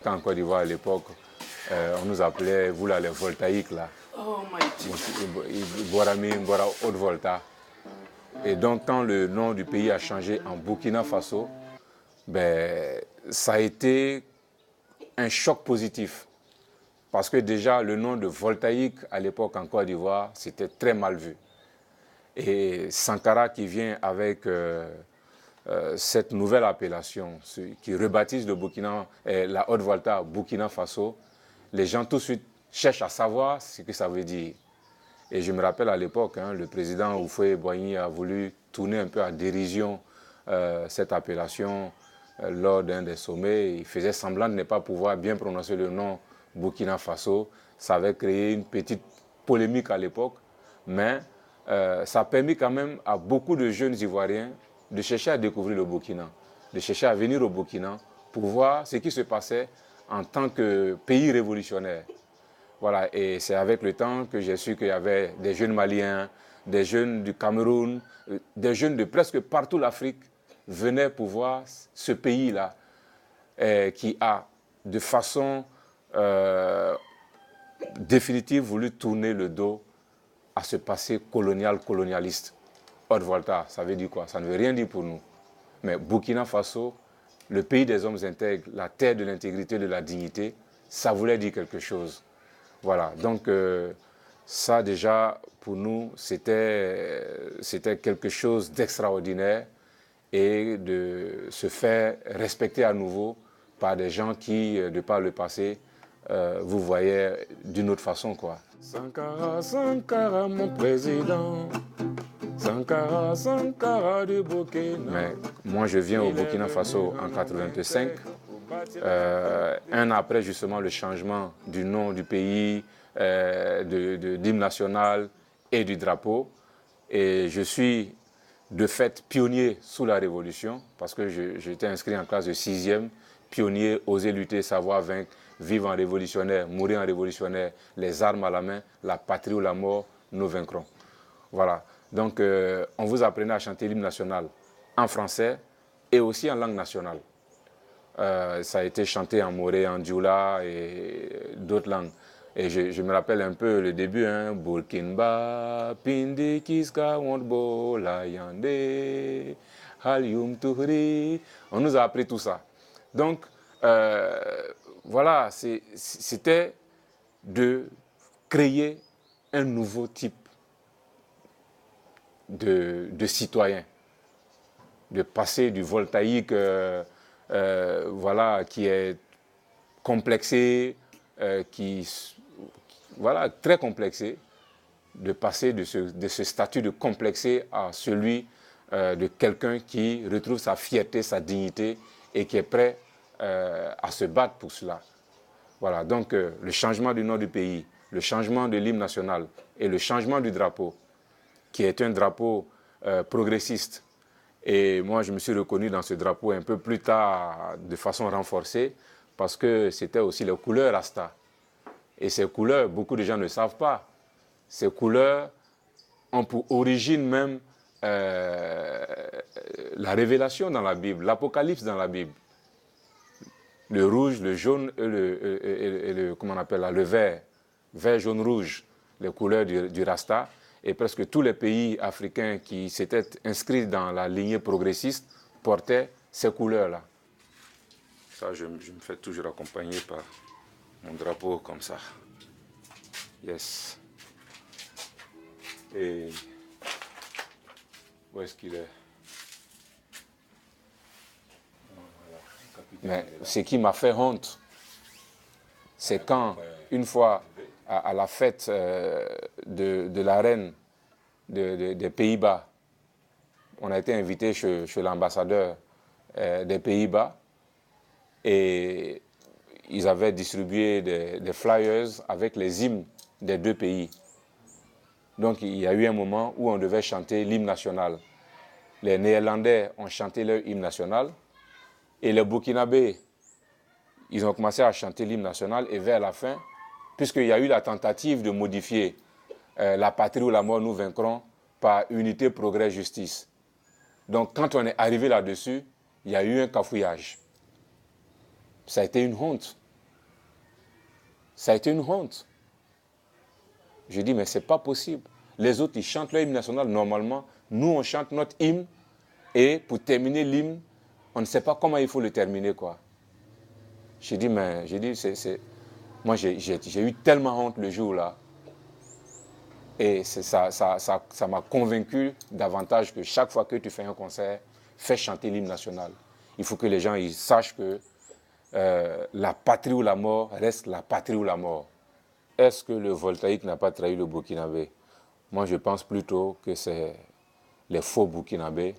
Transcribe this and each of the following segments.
quand en Côte d'Ivoire à l'époque, on nous appelait, vous là, les voltaïques là. Oh my God. Borami, Bora Haute Volta. Et donc, quand le nom du pays a changé en Burkina Faso, ben, ça a été un choc positif. Parce que déjà, le nom de voltaïque à l'époque en Côte d'Ivoire, c'était très mal vu. Et Sankara qui vient avec cette nouvelle appellation, qui rebaptise le Burkina, la Haute-Volta Burkina Faso, les gens tout de suite cherchent à savoir ce que ça veut dire. Et je me rappelle à l'époque, le président Houphouët-Boigny a voulu tourner un peu à dérision cette appellation lors d'un des sommets. Il faisait semblant de ne pas pouvoir bien prononcer le nom Burkina Faso. Ça avait créé une petite polémique à l'époque, mais ça a permis quand même à beaucoup de jeunes Ivoiriens de chercher à découvrir le Burkina, de chercher à venir au Burkina pour voir ce qui se passait en tant que pays révolutionnaire. Voilà, et c'est avec le temps que j'ai su qu'il y avait des jeunes Maliens, des jeunes du Cameroun, des jeunes de presque partout l'Afrique venaient pour voir ce pays-là qui a de façon définitive voulu tourner le dos à ce passé colonialiste. Haute-Volta, ça veut dire quoi? Ça ne veut rien dire pour nous. Mais Burkina Faso, le pays des hommes intègres, la terre de l'intégrité, de la dignité, ça voulait dire quelque chose. Voilà, donc ça déjà, pour nous, c'était quelque chose d'extraordinaire et de se faire respecter à nouveau par des gens qui, de par le passé, vous voyaient d'une autre façon, quoi. Sankara, Sankara, mon président. Sankara, Sankara du Burkina. Mais moi, je viens au Burkina Faso en 85. Un an après justement le changement du nom du pays, de l'hymne national et du drapeau. Et je suis de fait pionnier sous la Révolution parce que j'étais inscrit en classe de 6e, pionnier, oser lutter, savoir vaincre, vivre en révolutionnaire, mourir en révolutionnaire, les armes à la main, la patrie ou la mort, nous vaincrons. Voilà. Donc on vous apprenait à chanter l'hymne national en français et aussi en langue nationale. Ça a été chanté en moré, en djoula et d'autres langues. Et je me rappelle un peu le début, Burkinba, Pindi Kiska, Wondbo, Layande, Halyum Tuhri. On nous a appris tout ça. Donc, voilà, c'était de créer un nouveau type de citoyen, de passer du voltaïque voilà, qui est complexé, voilà, très complexé, de passer de ce statut de complexé à celui de quelqu'un qui retrouve sa fierté, sa dignité et qui est prêt à se battre pour cela. Voilà, donc le changement du nom du pays, le changement de l'hymne national et le changement du drapeau, qui est un drapeau progressiste. Et moi, je me suis reconnu dans ce drapeau un peu plus tard, de façon renforcée, parce que c'était aussi les couleurs Rasta. Et ces couleurs, beaucoup de gens ne savent pas. Ces couleurs ont pour origine même la révélation dans la Bible, l'Apocalypse dans la Bible. Le rouge, le jaune et le comment on appelle là, le vert, vert, jaune, rouge, les couleurs du Rasta. Et presque tous les pays africains qui s'étaient inscrits dans la lignée progressiste portaient ces couleurs-là. Ça, je me fais toujours accompagner par mon drapeau comme ça. Yes. Et où est-ce qu'il est? Mais ce qui m'a fait honte, c'est quand, une fois, à la fête de la reine des Pays-Bas, on a été invité chez l'ambassadeur des Pays-Bas et ils avaient distribué des flyers avec les hymnes des deux pays. Donc il y a eu un moment où on devait chanter l'hymne national. Les Néerlandais ont chanté leur hymne national et les Burkinabés, ils ont commencé à chanter l'hymne national et vers la fin, puisqu'il y a eu la tentative de modifier la patrie ou la mort, nous vaincrons par unité, progrès, justice. Donc quand on est arrivé là-dessus, il y a eu un cafouillage. Ça a été une honte. Ça a été une honte. Je dis, mais ce n'est pas possible. Les autres, ils chantent leur hymne national normalement. Nous, on chante notre hymne. Et pour terminer l'hymne, on ne sait pas comment il faut le terminer, quoi. Moi, j'ai eu tellement honte le jour-là. Et ça m'a convaincu davantage que chaque fois que tu fais un concert, fais chanter l'hymne national. Il faut que les gens ils sachent que la patrie ou la mort reste la patrie ou la mort. Est-ce que le voltaïque n'a pas trahi le Burkinabé? Moi, je pense plutôt que c'est les faux Burkinabés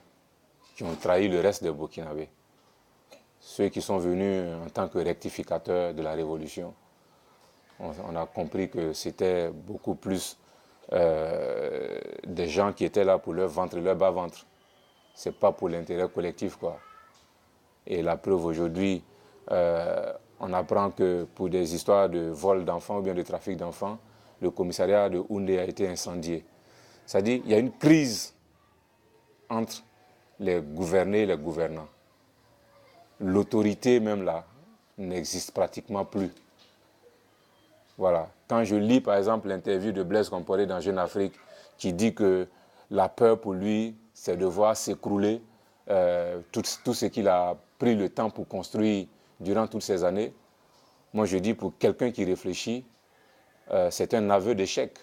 qui ont trahi le reste des Burkinabés. Ceux qui sont venus en tant que rectificateurs de la révolution. On a compris que c'était beaucoup plus des gens qui étaient là pour leur ventre et leur bas-ventre. Ce n'est pas pour l'intérêt collectif, quoi. Et la preuve aujourd'hui, on apprend que pour des histoires de vol d'enfants ou bien de trafic d'enfants, le commissariat de Houndé a été incendié. C'est-à-dire qu'il y a une crise entre les gouvernés et les gouvernants. L'autorité même là n'existe pratiquement plus. Voilà. Quand je lis par exemple l'interview de Blaise Compaoré dans Jeune Afrique qui dit que la peur pour lui, c'est de voir s'écrouler tout ce qu'il a pris le temps pour construire durant toutes ces années. Moi je dis pour quelqu'un qui réfléchit, c'est un aveu d'échec.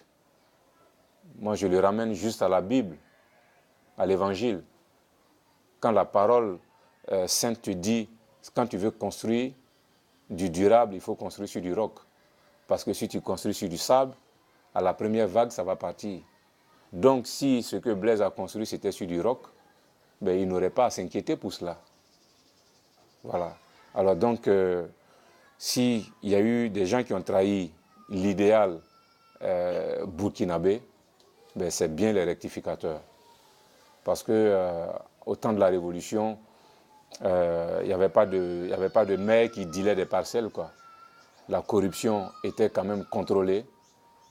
Moi je le ramène juste à la Bible, à l'Évangile. Quand la parole sainte te dit, quand tu veux construire du durable, il faut construire sur du roc. Parce que si tu construis sur du sable, à la première vague, ça va partir. Donc, si ce que Blaise a construit, c'était sur du roc, ben, il n'aurait pas à s'inquiéter pour cela. Voilà. Alors donc, s'il y a eu des gens qui ont trahi l'idéal burkinabé, ben, c'est bien les rectificateurs. Parce que au temps de la Révolution, il n'y avait pas de maire qui dealait des parcelles, quoi. La corruption était quand même contrôlée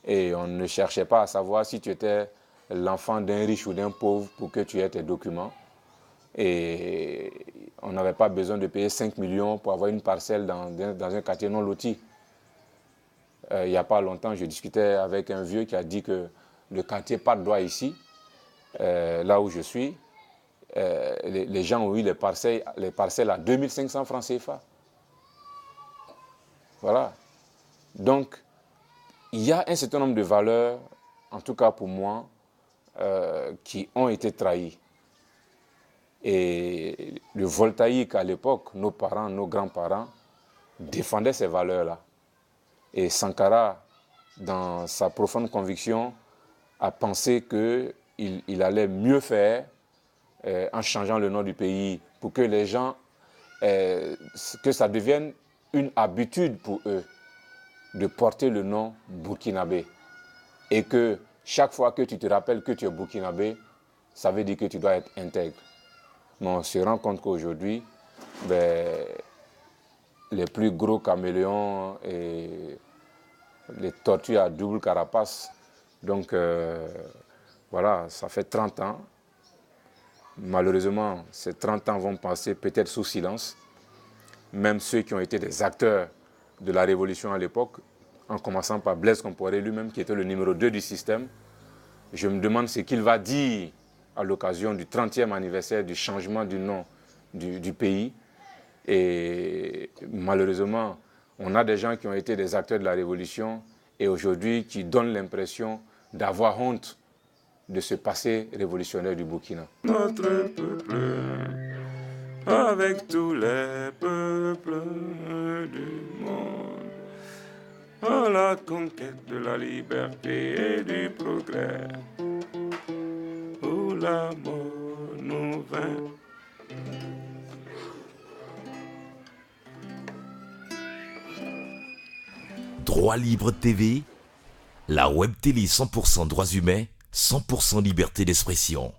et on ne cherchait pas à savoir si tu étais l'enfant d'un riche ou d'un pauvre pour que tu aies tes documents. Et on n'avait pas besoin de payer 5 millions pour avoir une parcelle dans un quartier non loti. Il n'y a pas longtemps, je discutais avec un vieux qui a dit que le quartier Pas de droit ici, là où je suis, les gens ont eu les parcelles à 2500 francs CFA. Voilà. Donc, il y a un certain nombre de valeurs, en tout cas pour moi, qui ont été trahies. Et le voltaïque à l'époque, nos parents, nos grands-parents, défendaient ces valeurs-là. Et Sankara, dans sa profonde conviction, a pensé qu'il allait mieux faire en changeant le nom du pays pour que les gens, que ça devienne une habitude pour eux de porter le nom burkinabé. Et que chaque fois que tu te rappelles que tu es burkinabé, ça veut dire que tu dois être intègre. Mais on se rend compte qu'aujourd'hui, les plus gros caméléons et les tortues à double carapace, donc voilà, ça fait 30 ans. Malheureusement, ces 30 ans vont passer peut-être sous silence. Même ceux qui ont été des acteurs de la révolution à l'époque, en commençant par Blaise Compaoré lui-même, qui était le numéro 2 du système, je me demande ce qu'il va dire à l'occasion du 30e anniversaire du changement du nom du pays. Et malheureusement, on a des gens qui ont été des acteurs de la révolution et aujourd'hui qui donnent l'impression d'avoir honte de ce passé révolutionnaire du Burkina. Notre peuple, avec tous les peuples du monde, à la conquête de la liberté et du progrès, où la mort nous vainc. Droit Libre TV, la web télé 100% droits humains, 100% liberté d'expression.